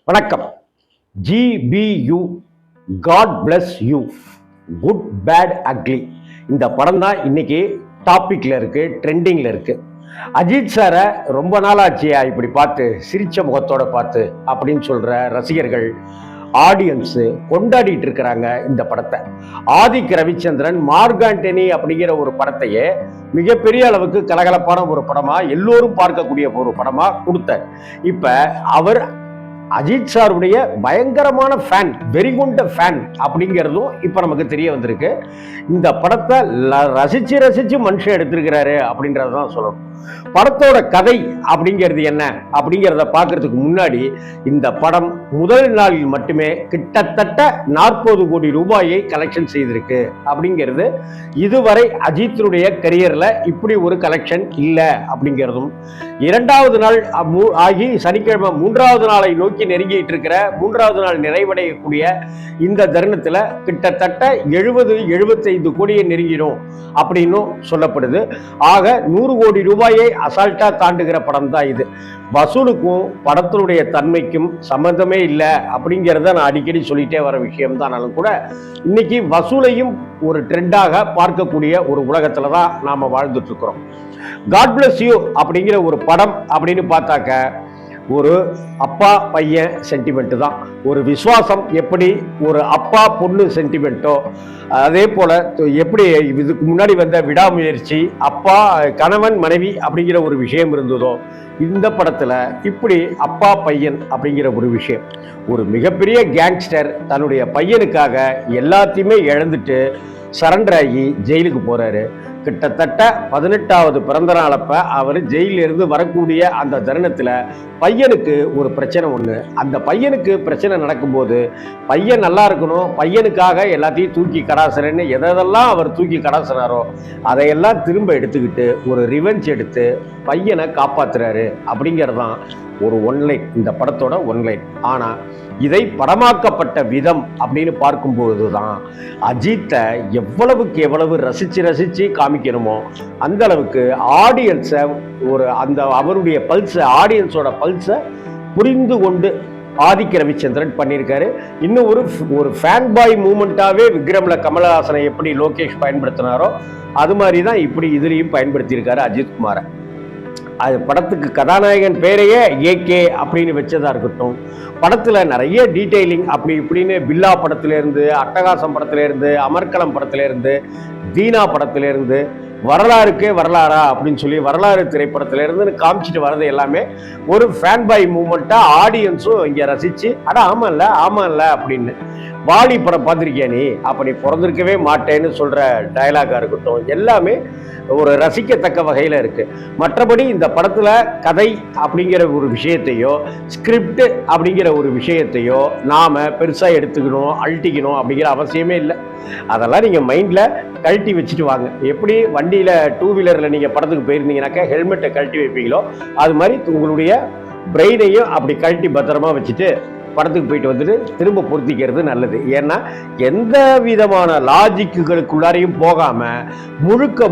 வணக்கம். GBU God bless you, good bad ugly. இந்த படம் தான் இன்னைக்கு டாபிக்ல இருக்கு, ட்ரெண்டிங்ல இருக்கு. அஜித் சாரை ரொம்ப நாளாச்சியா இப்படி பார்த்து, சிரிச்ச முகத்தோட பார்த்து அப்படின்னு சொல்ற ரசிகர்கள், ஆடியன்ஸ் கொண்டாடிட்டு இருக்கிறாங்க இந்த படத்தை. ஆதிக் ரவிச்சந்திரன் மார்காண்டனி அப்படிங்கிற ஒரு படத்தையே மிகப்பெரிய அளவுக்கு கலகலப்பான ஒரு படமா, எல்லோரும் பார்க்கக்கூடிய ஒரு படமா கொடுத்தார். இப்ப அவர் அஜித் சாருடைய பயங்கரமான ஃபேன், வெறிகுண்ட ஃபேன் அப்படிங்கிறதும் இப்ப நமக்கு தெரிய வந்திருக்கு. இந்த படத்தை ரசிச்சு மனுஷன் எடுத்திருக்கிறாரு அப்படின்றதான் சொல்லணும். படத்தோட கதை அப்படிங்கிறது என்ன அப்படிங்கிறத பார்க்கறதுக்கு முன்னாடி, இந்த படம் முதல் நாளில் மட்டுமே கிட்டத்தட்ட 40 கோடி ரூபாயை கலெக்ஷன் செய்திருக்கு அப்படிங்கிறது இதுவரை அஜித்தினுடைய கரியர்ல இப்படி ஒரு கலெக்ஷன் இல்லை அப்படிங்கிறதும், இரண்டாவது நாள் ஆகி சனிக்கிழமை மூன்றாவது நாளை நோக்கி நெருங்கிட்டு இருக்கிற, மூன்றாவது நாள் நிறைவடையக்கூடிய இந்த தருணத்துல கிட்டத்தட்ட 70-75 கோடியை நெருங்கிடும் அப்படின்னு சொல்லப்படுது. ஆக 100 கோடி ரூபாயை அசால்ட்டா தாண்டுகிற படம் தான் இது. வசூலுக்கும் படத்தினுடைய தன்மைக்கும் சம்பந்தமே இல்லை அப்படிங்கிறத நான் அடிக்கடி சொல்லிட்டே வர விஷயம் தானாலும் கூட, இன்னைக்கு வசூலையும் ஒரு ட்ரெண்டாக பார்க்கக்கூடிய ஒரு உலகத்துல தான் நாம வாழ்ந்துட்டு இருக்கிறோம். காட் பிளஸ் யூ அப்படிங்கிற ஒரு படம் அப்படின்னு பார்த்தாக்க, ஒரு அப்பா பையன் சென்டிமெண்ட் தான். ஒரு விசுவாசம் எப்படி ஒரு அப்பா பொண்ணு சென்டிமெண்ட்டோ, அதே போல எப்படி இதுக்கு முன்னாடி வந்த விடாமுயற்சி அப்பா கணவன் மனைவி அப்படிங்கிற ஒரு விஷயம் இருந்ததோ, இந்த படத்துல இப்படி அப்பா பையன் அப்படிங்கிற ஒரு விஷயம். ஒரு மிகப்பெரிய கேங்ஸ்டர் தன்னுடைய பையனுக்காக எல்லாத்தையுமே இழந்துட்டு சரண்டர் ஆகி ஜெயிலுக்கு போறாரு. கிட்டத்தட்ட 18வது பிறந்த நாளப்ப அவர் ஜெயிலிருந்து வரக்கூடிய அந்த தருணத்துல பையனுக்கு ஒரு பிரச்சனை ஒண்ணு. அந்த பையனுக்கு பிரச்சனை நடக்கும்போது, பையன் நல்லா இருக்கணும், பையனுக்காக எல்லாத்தையும் தூக்கி கடாசுறேன்னு எதெல்லாம் அவர் தூக்கி கடாசுறாரோ அதையெல்லாம் திரும்ப எடுத்துக்கிட்டு ஒரு ரிவெஞ்ச் எடுத்து பையனை காப்பாத்துறாரு அப்படிங்கிறதான் ஒரு ஒன்லைன், இந்த படத்தோட ஒன்லைன். ஆனா இதை படமாக்கப்பட்ட விதம் அப்படின்னு பார்க்கும்போது தான் அஜித்தை எவ்வளவுக்கு எவ்வளவு ரசிச்சு காமிக்கணுமோ அந்த அளவுக்கு ஆடியன்ஸை அந்த அவருடைய பல்ஸை, ஆடியன்ஸோட பல்ஸை புரிந்து கொண்டு ஆதிக் ரவிச்சந்திரன் பண்ணியிருக்காரு. இன்னும் ஒரு ஃபேன் பாய் மூமெண்ட்டாவே விக்ரம்ல கமலஹாசனை எப்படி லோகேஷ் பயன்படுத்தினாரோ அது மாதிரி தான் இப்படி இதுலையும் பயன்படுத்தியிருக்காரு அஜித் குமாரை. அது படத்துக்கு கதாநாயகன் பேரையே ஏகே அப்படின்னு வச்சதா இருக்கட்டும், படத்துல நிறைய டீட்டெயிலிங் அப்படி இப்படின்னு பில்லா படத்துல இருந்து, அட்டகாசம் படத்துல இருந்து, அமர்கலம் படத்துல இருந்து, தீனா படத்துல இருந்து, வரலாறுக்கே வரலாறா அப்படின்னு சொல்லி வரலாறு திரைப்படத்துல இருந்து காமிச்சிட்டு வர்றது எல்லாமே ஒரு ஃபேன் பாய் மூமெண்ட்டா ஆடியன்ஸும் இங்க ரசிச்சு, அட ஆமா இல்ல அப்படின்னு. வாலி படம் பார்த்திருக்கியா நீ, அப்ப நீ பிறந்திருக்கவே மாட்டேன்னு சொல்ற டயலாகா இருக்கட்டும், எல்லாமே ஒரு ரசிக்கத்தக்க வகையில இருக்கு. மற்றபடி இந்த படத்துல கதை அப்படிங்கிற ஒரு விஷயத்தையோ, ஸ்கிரிப்ட் அப்படிங்கிற ஒரு விஷயத்தையோ நாம பெருசா எடுத்துக்கணும், அழட்டிக்கணும் அப்படிங்கிற அவசியமே இல்லை. அதெல்லாம் நீங்க மைண்ட்ல கழட்டி வச்சுட்டு வாங்க. எப்படி வண்டியில 2 வீலர்ல நீங்க படத்துக்கு போயிருந்தீங்கன்னாக்கா ஹெல்மெட்டை கழட்டி வைப்பீங்களோ, அது மாதிரி உங்களுடைய பிரெயினையும் அப்படி கழட்டி பத்திரமா வச்சுட்டு படத்துக்கு போயிட்டு வந்துட்டு திரும்ப பொருத்திக்கிறது நல்லது. ஏன்னா எந்த விதமான லாஜிக்குகளுக்குள்ளாரையும் போகாம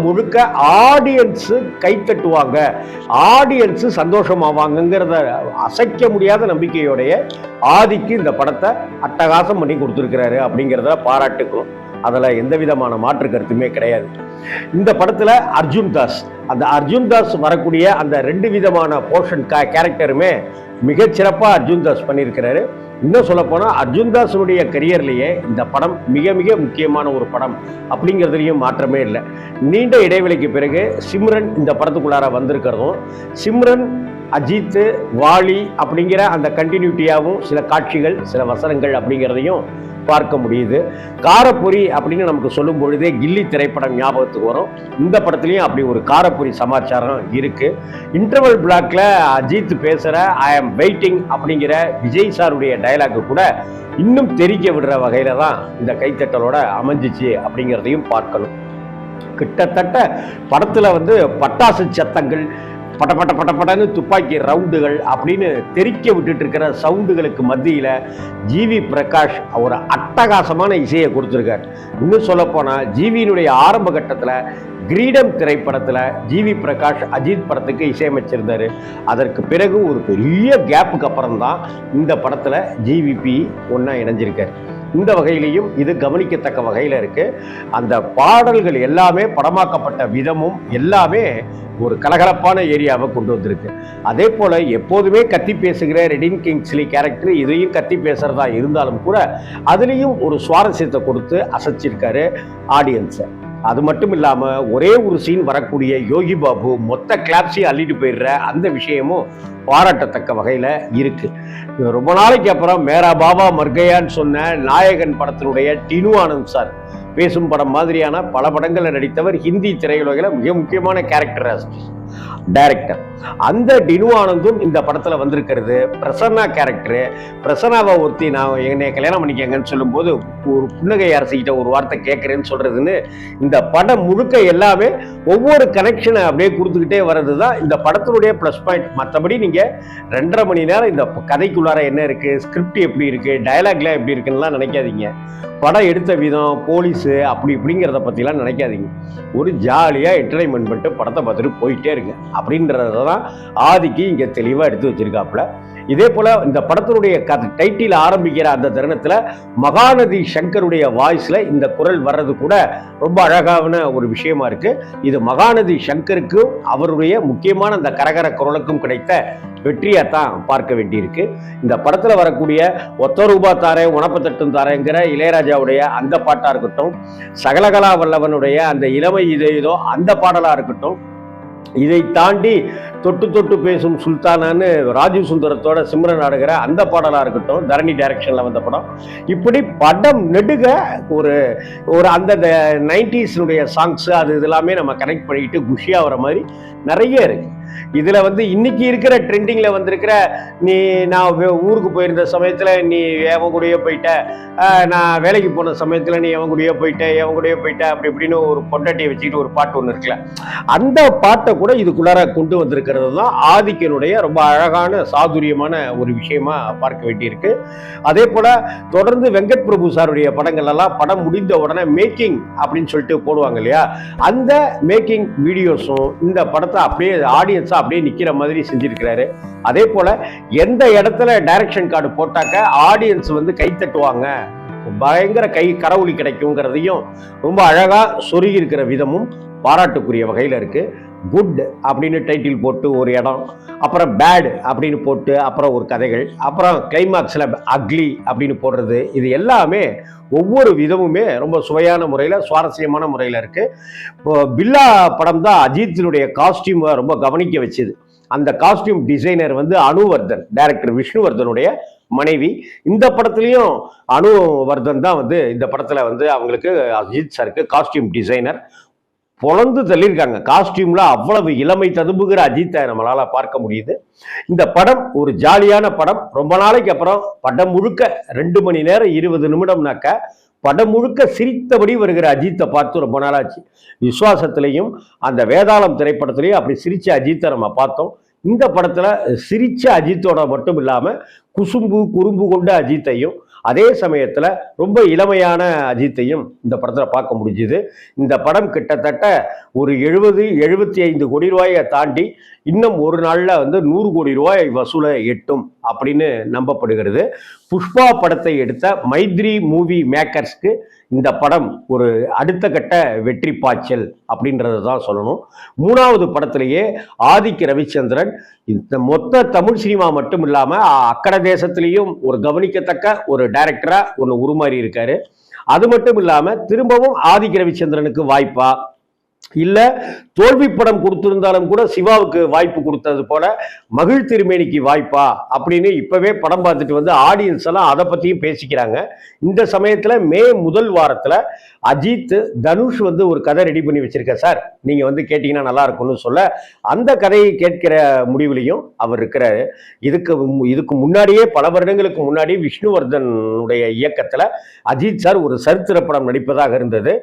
முழுக்க ஆடியன்ஸு கைத்தட்டுவாங்க, ஆடியன்ஸு சந்தோஷமாவாங்கிறத அசைக்க முடியாத நம்பிக்கையோடைய ஆதிக்கு இந்த படத்தை அட்டகாசம் பண்ணி கொடுத்துருக்கிறாரு அப்படிங்கிறத பாராட்டுக்கிறோம். அதில் எந்த விதமான மாற்று கருத்துமே கிடையாது. இந்த படத்துல அர்ஜுன் தாஸ், அந்த அர்ஜுன் தாஸ் வரக்கூடிய அந்த 2 விதமான போர்ஷன் கேரக்டருமே மிகச்சிறப்பா அர்ஜுன் தாஸ் பண்ணியிருக்கிறாரு. இன்னும் சொல்ல போனா அர்ஜுன் தாஸுடைய கரியர்லயே இந்த படம் மிக மிக முக்கியமான ஒரு படம் அப்படிங்கிறதுலையும் மாற்றமே இல்லை. நீண்ட இடைவெளிக்கு பிறகு சிம்ரன் இந்த படத்துக்குள்ளார வந்திருக்கிறதும், சிம்ரன் அஜித் வாலி அப்படிங்கிற அந்த கண்டினியூட்டியாகவும் சில காட்சிகள், சில வசனங்கள் அப்படிங்கிறதையும் பார்க்க முடியுது. காரப்பொரி அப்படின்னு நமக்கு சொல்லும் பொழுதே கில்லி திரைப்படம் ஞாபகத்துக்கு வரும். இந்த படத்துலையும் அப்படி ஒரு காரப்பொரி சமாச்சாரம் இருக்கு. இன்டர்வல் பிளாக்ல அஜித் பேசுற ஐ ஆம் வெயிட்டிங் அப்படிங்கிற விஜய் சாருடைய டயலாக் கூட இன்னும் தெரிக்க விடுற வகையில தான் இந்த கைத்தட்டலோட அமைஞ்சிச்சு அப்படிங்கிறதையும் பார்க்கணும். கிட்டத்தட்ட படத்துல பட்டாசு சத்தங்கள், பட்ட பட்ட பட்ட பட்டன்னு துப்பாக்கி ரவுண்டுகள் அப்படின்னு தெறிக்க விட்டுட்டு இருக்கிற சவுண்டுகளுக்கு மத்தியில் ஜிவி பிரகாஷ் ஒரு அட்டகாசமான இசையை கொடுத்துருக்கார். இன்னும் சொல்ல போனால் ஜிவியினுடைய ஆரம்ப கட்டத்தில் கிரீடம் திரைப்படத்தில் ஜிவி பிரகாஷ் அஜித் படத்துக்கு இசையமைச்சிருந்தார். அதற்கு பிறகு ஒரு பெரிய கேப்புக்கு அப்புறம் தான் இந்த படத்தில் ஜிவிபி ஒன்றா இணைஞ்சிருக்கார். இந்த வகையிலையும் இது கவனிக்கத்தக்க வகையில் இருக்கு. அந்த பாடல்கள் எல்லாமே படமாக்கப்பட்ட விதமும் எல்லாமே ஒரு கலகலப்பான ஏரியாவை கொண்டு வந்திருக்கு. அதே போல எப்போதுமே கத்தி பேசுகிற ரெடின் கிங்ஸ்லி கேரக்டர் இதையும் கத்தி பேசுறதா இருந்தாலும் கூட அதுலேயும் ஒரு சுவாரஸ்யத்தை கொடுத்து அசைச்சிருக்காரு ஆடியன்ஸை. அது மட்டும் இல்லாம ஒரே ஒரு சீன் வரக்கூடிய யோகி பாபு மொத்த கிளாப்ஸையும் அள்ளிட்டு போயிடுற அந்த விஷயமும் பாராட்டத்தக்க வகையில இருக்கு. ரொம்ப நாளைக்கு அப்புறம் மேரா பாபா மர்கையான்னு சொன்ன நாயகன் படத்தினுடைய டினு ஆனந்த் சார் பேசும் படம் மாதிரியான பல படங்களில் நடித்தவர். ஹிந்தி திரையுலகில் மிக முக்கியமான கேரக்டர் டைரக்டர். அந்த டினு ஆனந்தும் இந்த படத்துல வந்திருக்கிறது. பிரசன்னா கேரக்டரு. பிரசன்னாவை ஒருத்தி நான் என்னை கல்யாணம் பண்ணிக்கங்கன்னு சொல்லும்போது ஒரு புன்னகை அரசிக்கிட்ட ஒரு வார்த்தை கேட்கறேன்னு சொல்றதுன்னு இந்த படம் முழுக்க எல்லாமே ஒவ்வொரு கனெக்ஷனை அப்படியே கொடுத்துக்கிட்டே வர்றது தான் இந்த படத்தினுடைய ப்ளஸ் பாயிண்ட். மற்றபடி நீங்க 2.5 மணி நேரம் இந்த கதைக்குள்ளார என்ன இருக்கு, ஸ்கிரிப்ட் எப்படி இருக்கு, டயலாக்லாம் எப்படி இருக்குன்னுலாம் நினைக்காதீங்க. படம் எடுத்த விதம், போலீஸு அப்படி இப்படிங்கிறத பற்றிலாம் நினைக்காதீங்க. ஒரு ஜாலியாக என்டர்டைன்மெண்ட் பண்ணிட்டு படத்தை பார்த்துட்டு போயிட்டே இருக்கு அப்படின்றத தான் ஆதிக்கு இங்கே தெளிவாக எடுத்து வச்சிருக்காப்புல. இதே போல் இந்த படத்தினுடைய டைட்டில் ஆரம்பிக்கிற அந்த தருணத்தில் மகாநதி சங்கருடைய வாய்ஸில் இந்த குரல் வர்றது கூட ரொம்ப அழகான ஒரு விஷயமா இருக்கு. இது மகாநதி சங்கருக்கு அவருடைய முக்கியமான அந்த கரகர குரலுக்கும் கிடைத்த வெற்றியாத்தான் பார்க்க வேண்டியிருக்கு. இந்த படத்துல வரக்கூடிய ஒத்த ரூபா தாரே உணப்பத்தட்டும் தாரேங்கிற இளையராஜாவுடைய அந்த பாட்டா இருக்கட்டும், சகலகலா வல்லவனுடைய அந்த இளமை இதோ அந்த பாடலா இருக்கட்டும், இதை தாண்டி தொட்டு தொட்டு பேசும் சுல்தானான்னு ராஜீவ் சுந்தரத்தோட சிம்ரன் ஆடுகிற அந்த பாடலா இருக்கட்டும், தரணி டைரக்ஷன்ல வந்த படம், இப்படி படம் நெடுக ஒரு ஒரு அந்த 90s சாங்ஸ் அது இதெல்லாமே நம்ம கனெக்ட் பண்ணிக்கிட்டு குஷியா வர மாதிரி நிறைய இருக்கு. இதுல இன்னைக்கு இருக்கிற ட்ரெண்டிங்ல வந்திருக்கிற நீ நான் ஊருக்கு போயிருந்த சமயத்துல நீ எவன் கூடயே போயிட்ட, நான் வேலைக்கு போன சமயத்துல நீ எவன் கூடயே போயிட்ட அப்படி இப்படின்னு ஒரு பொண்டாட்டியை வச்சுக்கிட்டு ஒரு பாட்டு ஒன்று இருக்குல்ல, அந்த பாட்டை கூட இதுக்குள்ளார கொண்டு வந்திருக்கிறது தான் ஆதிக்கனுடைய ரொம்ப அழகான சாதுரியமான ஒரு விஷயமா பார்க்க வேண்டியிருக்கு. அதே போல தொடர்ந்து வெங்கட் பிரபு சாருடைய படங்கள் எல்லாம் படம் முடிந்த உடனே மேக்கிங் அப்படின்னு சொல்லிட்டு போடுவாங்க இல்லையா, அந்த மேக்கிங் வீடியோஸும் இந்த படத்தை அப்படியே ஆடியன்ஸா அப்படியே நிக்கிற மாதிரி செஞ்சிருக்கிறாரு. அதே போல எந்த இடத்துல டைரக்ஷன் கார்டு போட்டாக்க ஆடியன்ஸ் கை தட்டுவாங்க, பயங்கர கரவுளி கிடைக்குங்கிறதையும் ரொம்ப அழகா சொருகி இருக்கிற விதமும் பாராட்டுக்குரிய வகையில இருக்கு. குட் அப்படின்னு டைட்டில் போட்டு ஒரு இடம், அப்புறம் பேட் அப்படின்னு போட்டு அப்புறம் ஒரு கதைகள், அப்புறம் கிளைமாக்ஸ்ல அக்லி அப்படின்னு போடுறது, இது எல்லாமே ஒவ்வொரு விதமுமே ரொம்ப சுவையான முறையில் சுவாரஸ்யமான முறையில் இருக்கு. இப்போ பில்லா படம் தான் அஜித்தினுடைய காஸ்டியூம் ரொம்ப கவனிக்க வச்சுது. அந்த காஸ்டியூம் டிசைனர் அனுவர்தன், டைரக்டர் விஷ்ணுவர்தனுடைய மனைவி. இந்த படத்துலையும் அனுவர்தன் தான் இந்த படத்துல அவங்களுக்கு அஜித் சாருக்கு காஸ்டியூம் டிசைனர். பொழந்து தள்ளியிருக்காங்க. காஸ்டியூம்ல அவ்வளவு இளமை ததும்புகிற அஜித்தை நம்மளால பார்க்க முடியுது. இந்த படம் ஒரு ஜாலியான படம். ரொம்ப நாளைக்கு அப்புறம் படம் முழுக்க 2 மணி நேரம் 20 நிமிடம்னாக்க படம் முழுக்க சிரித்தபடி வருகிற அஜித்தை பார்த்து ரொம்ப நாளாச்சு. விஸ்வாசத்திலையும் அந்த வேதாளம் திரைப்படத்திலையும் அப்படி சிரிச்ச அஜித்தை நம்ம பார்த்தோம். இந்த படத்துல சிரிச்ச அஜித்தோட மட்டும் இல்லாம குசும்பு குறும்பு கொண்ட அஜித்தையும் அதே சமயத்துல ரொம்ப இளமையான அஜித்தையும் இந்த படத்துல பார்க்க முடிஞ்சுது. இந்த படம் கிட்டத்தட்ட ஒரு 70-75 கோடி ரூபாயை தாண்டி இன்னும் ஒரு நாள்ல 100 கோடி ரூபாய் வசூலை எட்டும் அப்படின்னு நம்பப்படுகிறது. புஷ்பா படத்தை எடுத்த மைத்ரி மூவி மேக்கர்ஸ்க்கு இந்த படம் ஒரு அடுத்த கட்ட வெற்றி பாய்ச்சல் அப்படின்றத தான் சொல்லணும். 3வது படத்திலேயே ஆதிக்க ரவிச்சந்திரன் இந்த மொத்த தமிழ் சினிமா மட்டும் இல்லாம அக்கட தேசத்திலையும் ஒரு கவனிக்கத்தக்க ஒரு டைரக்டரா ஒன்று உருமாறி இருக்காரு. அது மட்டும் இல்லாம திரும்பவும் ஆதிக்க ரவிச்சந்திரனுக்கு வாய்ப்பா இல்ல தோல்வி படம் கொடுத்திருந்தாலும் கூட சிவாவுக்கு வாய்ப்பு கொடுத்தது போல மகிழ் திருமேனிக்கு வாய்ப்பா அப்படின்னு இப்பவே படம் பார்த்துட்டு ஆடியன்ஸ் எல்லாம் அதை பத்தியும் பேசிக்கிறாங்க. இந்த சமயத்துல மே முதல் வாரத்துல அஜித் தனுஷ் வந்து ஒரு கதை ரெடி பண்ணி வச்சிருக்க சார், நீங்க வந்து கேட்டீங்கன்னா நல்லா இருக்கும்னு சொல்ல, அந்த கதையை கேட்கிற முடிவுலையும் அவர் இருக்கிறாரு. இதுக்கு முன்னாடியே பல வருடங்களுக்கு முன்னாடி விஷ்ணுவர்தனுடைய இயக்கத்துல அஜித் சார் ஒரு சரித்திர படம் நடிப்பதாக இருந்தது.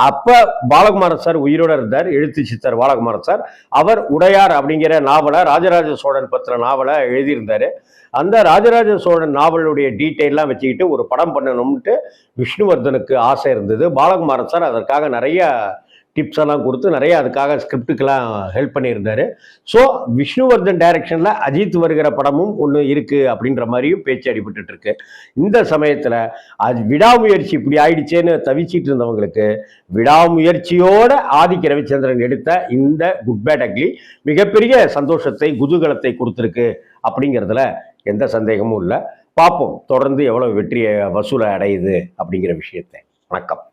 அப்ப பாலகுமாரன் சார் உயிரோட இருந்தார், எழுத்து சித்தர் பாலகுமாரன் சார். அவர் உடையார் அப்படிங்கிற நாவலை, ராஜராஜ சோழன் பத்திர நாவலை எழுதியிருந்தாரு. அந்த ராஜராஜ சோழன் நாவலுடைய டீட்டெயிலாம் வச்சுக்கிட்டு ஒரு படம் பண்ணணும்ட்டு விஷ்ணுவர்தனுக்கு ஆசை இருந்தது. பாலகுமாரன் சார் அதற்காக நிறைய டிப்ஸ் எல்லாம் கொடுத்து நிறைய அதுக்காக ஸ்கிரிப்டுக்கெல்லாம் ஹெல்ப் பண்ணியிருந்தாரு. ஸோ விஷ்ணுவர்தன் டைரக்ஷனில் அஜித் வருகிற படமும் ஒன்று இருக்குது அப்படின்ற மாதிரியும் பேச்சு அடிபட்டு இருக்கு. இந்த சமயத்தில் அது விடாமுயற்சி இப்படி ஆயிடுச்சேன்னு தவிச்சிட்டு இருந்தவங்களுக்கு விடாமுயற்சியோட ஆதிக்க ரவிச்சந்திரன் எடுத்த இந்த குட் பேட் அக்லி மிகப்பெரிய சந்தோஷத்தை, குதூகலத்தை கொடுத்துருக்கு அப்படிங்கிறதுல எந்த சந்தேகமும் இல்லை. பார்ப்போம் தொடர்ந்து எவ்வளவு வெற்றியை வசூலை அடையுது அப்படிங்கிற விஷயத்தை. வணக்கம்.